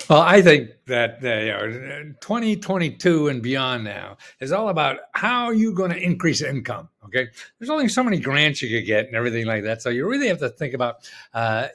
Well, I think that 2022 and beyond now is all about how are you going to increase income. Okay, there's only so many grants you could get and everything like that, so you really have to think about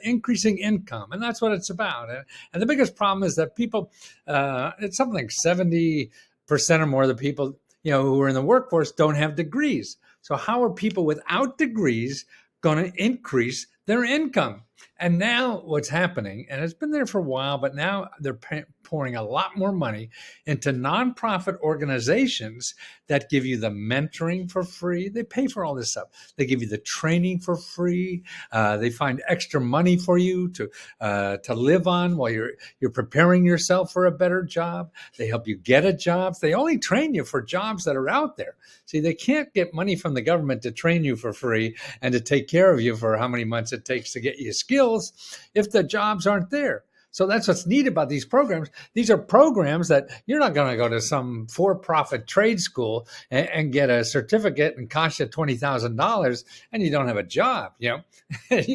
increasing income, and that's what it's about. And the biggest problem is that people, it's something like 70% or more of the people who are in the workforce don't have degrees. So how are people without degrees going to increase their income? And now what's happening, and it's been there for a while, but now they're pouring a lot more money into nonprofit organizations that give you the mentoring for free. They pay for all this stuff. They give you the training for free. They find extra money for you to live on while you're preparing yourself for a better job. They help you get a job. They only train you for jobs that are out there. See, they can't get money from the government to train you for free and to take care of you for how many months it takes to get you skills if the jobs aren't there. So that's what's neat about these programs. These are programs that you're not going to go to some for-profit trade school and get a certificate and cost you $20,000 and you don't have a job. You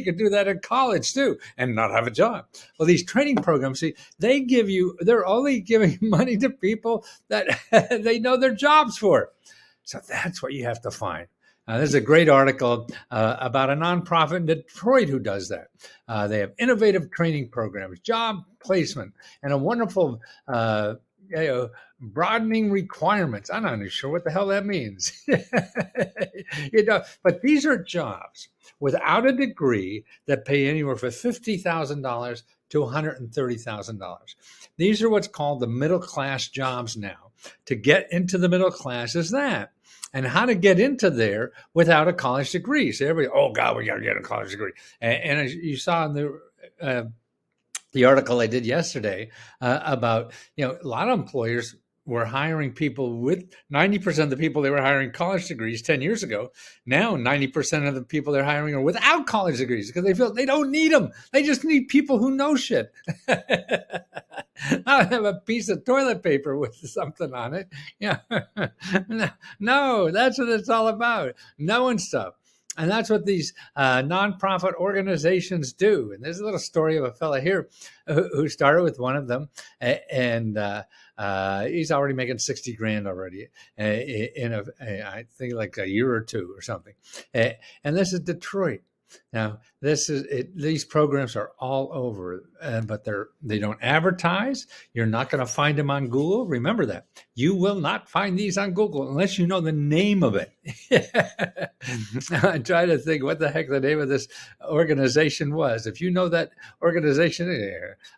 could do that in college too and not have a job. Well, these training programs, see, they're only giving money to people that they know their jobs for. So that's what you have to find. There's a great article about a nonprofit in Detroit who does that. They have innovative training programs, job placement, and a wonderful broadening requirements. I'm not even sure what the hell that means. But these are jobs without a degree that pay anywhere from $50,000 to $130,000. These are what's called the middle class jobs now. To get into the middle class is that. And how to get into there without a college degree. So everybody, oh God, we got to get a college degree. And as you saw in the article I did yesterday about, a lot of employers were hiring people with 90% of the people they were hiring college degrees 10 years ago. Now 90% of the people they're hiring are without college degrees because they feel they don't need them. They just need people who know shit. I have a piece of toilet paper with something on it. No, that's what it's all about. Knowing stuff. And that's what these nonprofit organizations do. And there's a little story of a fella here who started with one of them, and he's already making 60 grand already in I think like a year or two or something. And this is Detroit. Now, these programs are all over, but they don't advertise. You're not going to find them on Google. Remember that. You will not find these on Google unless you know the name of it. I try to think what the heck the name of this organization was. If you know that organization,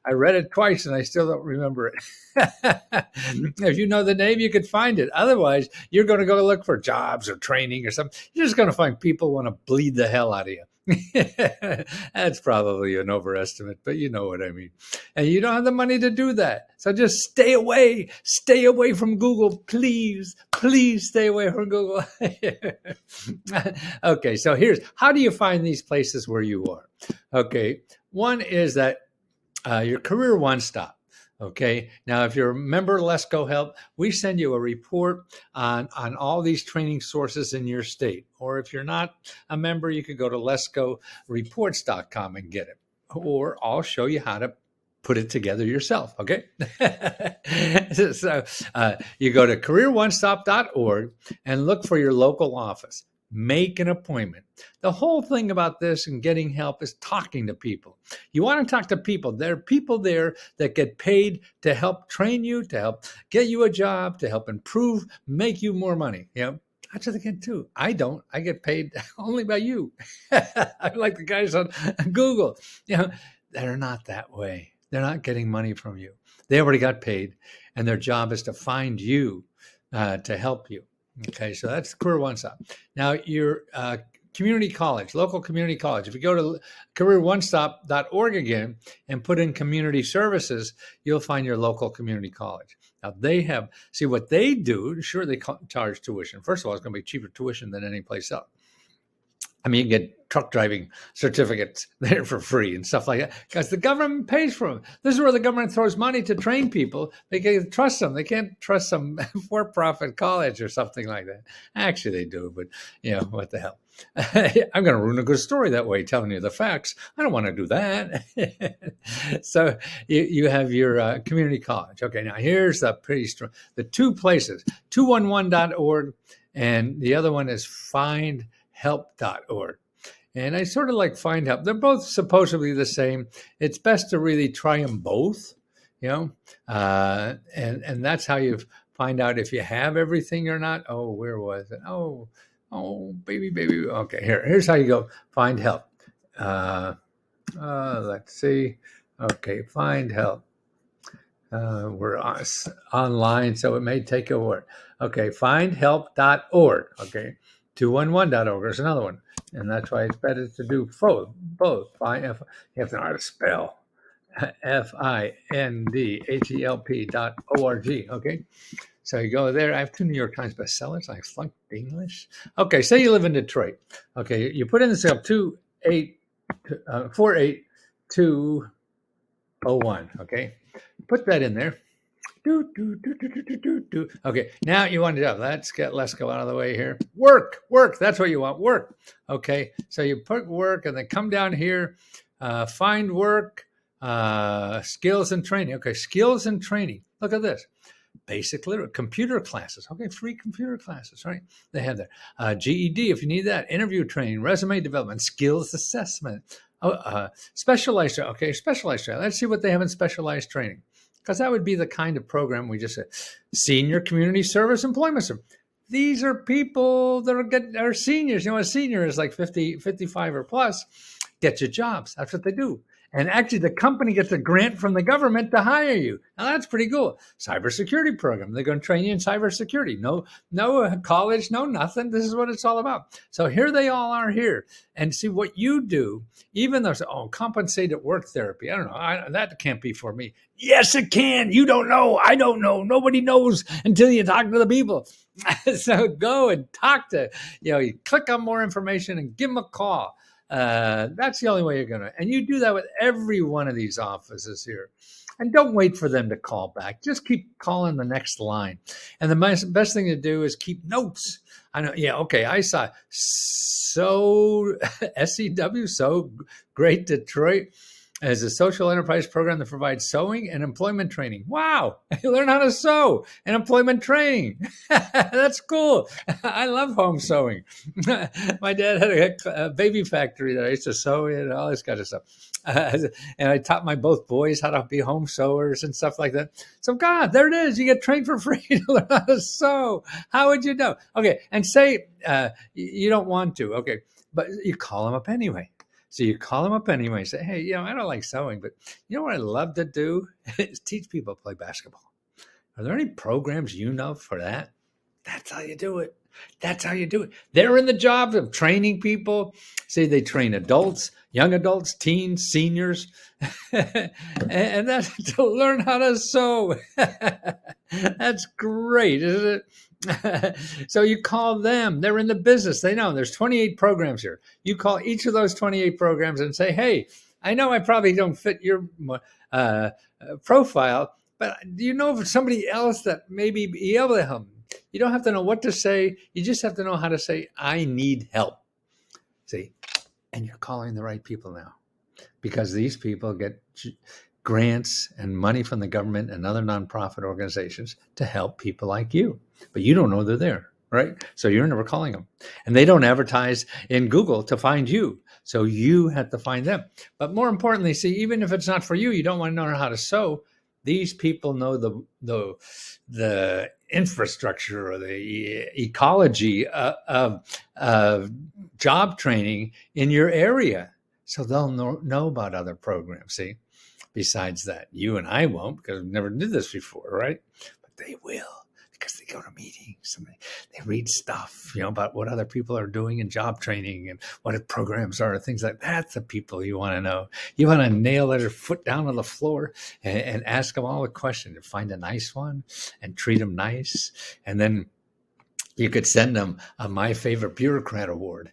I read it twice and I still don't remember it. If you know the name, you could find it. Otherwise, you're going to go look for jobs or training or something. You're just going to find people want to bleed the hell out of you. That's probably an overestimate, but you know what I mean. And you don't have the money to do that. So just stay away from Google. Please stay away from Google. Okay, so how do you find these places where you are? Okay, one is that your Career One Stop. Okay. Now, if you're a member of Let's Go Help, we send you a report on all these training sources in your state. Or if you're not a member, you could go to letsgoreports.com and get it. Or I'll show you how to put it together yourself. Okay. So you go to careeronestop.org and look for your local office. Make an appointment. The whole thing about this and getting help is talking to people. You want to talk to people. There are people there that get paid to help train you, to help get you a job, to help improve, make you more money. That's what they get too. I don't. I get paid only by you. I like the guys on Google. They're not that way. They're not getting money from you. They already got paid, and their job is to find you to help you. Okay, so that's Career One Stop. Now, your community college, local community college, if you go to careeronestop.org again and put in community services, you'll find your local community college. Now, see what they do, sure, they charge tuition. First of all, it's going to be cheaper tuition than any place else. I mean, you can get truck driving certificates there for free and stuff like that because the government pays for them. This is where the government throws money to train people. They can trust them. They can't trust some for-profit college or something like that. Actually, they do, but what the hell. I'm going to ruin a good story that way, telling you the facts. I don't want to do that. So you have your community college. Okay, now here's the pretty strong, the two places, 211.org, and the other one is findhelp.org. And I sort of like Find Help. They're both supposedly the same. It's best to really try them both, and that's how you find out if you have everything or not. Oh, where was it? Oh, baby. Okay, here's how you go find help. Let's see. Okay, find help. We're online, so it may take a word. Okay, findhelp.org. Okay, 211.org is another one. And that's why it's better to do both. You have to know how to spell. findhelp.org. Okay. So you go there. I have 2 New York Times bestsellers. I flunked English. Okay. Say you live in Detroit. Okay. You put in the cell 48201. Okay. Put that in there. Okay, now you want to let's go out of the way here. Work. That's what you want. Work. Okay, so you put work and then come down here, find work, skills and training. Okay, skills and training. Look at this. Basic computer classes. Okay, free computer classes, right? They have there. GED if you need that. Interview training, resume development, skills assessment. Specialized. Okay, specialized training. Let's see what they have in specialized training. Because that would be the kind of program we just said. Senior community service employment. These are people that are seniors. A senior is like 50, 55 or plus. Get you jobs. That's what they do. And actually, the company gets a grant from the government to hire you. Now, that's pretty cool. Cybersecurity program. They're going to train you in cybersecurity. No college, no nothing. This is what it's all about. So here they all are here. And see what you do, even though, compensated work therapy. I don't know. That can't be for me. Yes, it can. You don't know. I don't know. Nobody knows until you talk to the people. So go and talk to, you click on more information and give them a call. That's the only way you're going to. And you do that with every one of these offices here. And don't wait for them to call back. Just keep calling the next line. And the best thing to do is keep notes. I know. Yeah. Okay. I saw SEW, So Great Detroit, as a social enterprise program that provides sewing and employment training. Wow. You learn how to sew and employment training. That's cool. I love home sewing. My dad had a baby factory that I used to sew in, all this kind of stuff. And I taught my both boys how to be home sewers and stuff like that. So, God, there it is. You get trained for free to learn how to sew. How would you know? Okay. And say you don't want to. Okay. But you call them up anyway. So you call them up anyway and say, hey, I don't like sewing, but you know what I love to do is teach people to play basketball. Are there any programs for that? That's how you do it. They're in the job of training people. Say they train adults, young adults, teens, seniors, and that's to learn how to sew. That's great, isn't it? So you call them. They're in the business. They know there's 28 programs here. You call each of those 28 programs and say, hey, I know I probably don't fit your profile, but do you know of somebody else that maybe be able to help? You don't have to know what to say. You just have to know how to say, I need help. See, and you're calling the right people now, because these people get grants and money from the government and other nonprofit organizations to help people like you. But you don't know they're there, right? So you're never calling them. And they don't advertise in Google to find you. So you have to find them. But more importantly, see, even if it's not for you, you don't want to know how to sew. These people know the infrastructure or the ecology of job training in your area. So they'll know about other programs, see? Besides that, you and I won't, because we never did this before, right? But they will, because they go to meetings and they read stuff, about what other people are doing in job training and what programs are, things like that. That's the people you want to know. You want to nail their foot down on the floor and ask them all the questions and find a nice one and treat them nice. And then You could send them a My Favorite Bureaucrat award.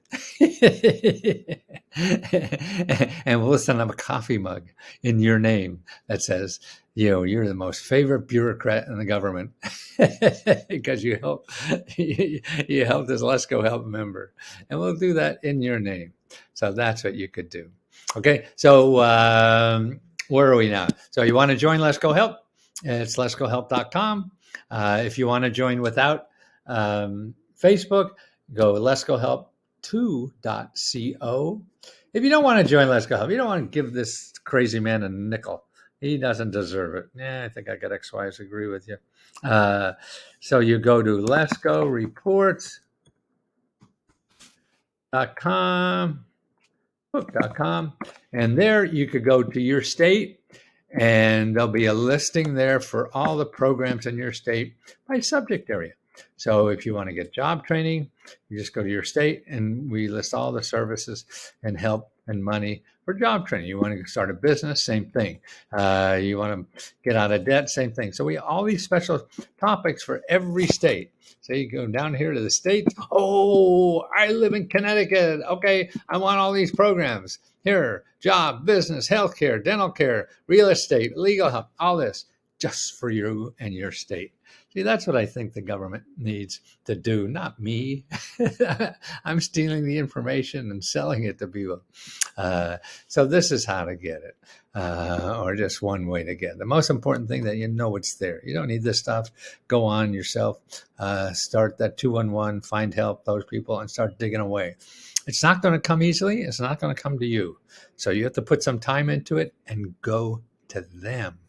And we'll send them a coffee mug in your name that says, you're the most favorite bureaucrat in the government because you helped this Let's Go Help member. And we'll do that in your name. So that's what you could do. Okay. So where are we now? So you want to join Let's Go Help? It's letsgohelp.com. If you want to join without Facebook, go Let's Go Help 2.co. If you don't want to join Let's Go Help, you don't want to give this crazy man a nickel. He doesn't deserve it. Yeah, I think I got XYs agree with you. So you go to Let's Go Reports.com, and there you could go to your state, and there'll be a listing there for all the programs in your state by subject area. So if you want to get job training, you just go to your state and we list all the services and help and money for job training. You want to start a business, same thing. You want to get out of debt, same thing. So we all these special topics for every state. So you go down here to the states. Oh, I live in Connecticut. Okay, I want all these programs. Here, job, business, healthcare, dental care, real estate, legal help, all this just for you and your state. See, that's what I think the government needs to do, not me. I'm stealing the information and selling it to people. So this is how to get it, or just one way to get it. The most important thing that you know it's there. You don't need this stuff. Go on yourself. Start that 211, find help, those people, and start digging away. It's not going to come easily. It's not going to come to you. So you have to put some time into it and go to them.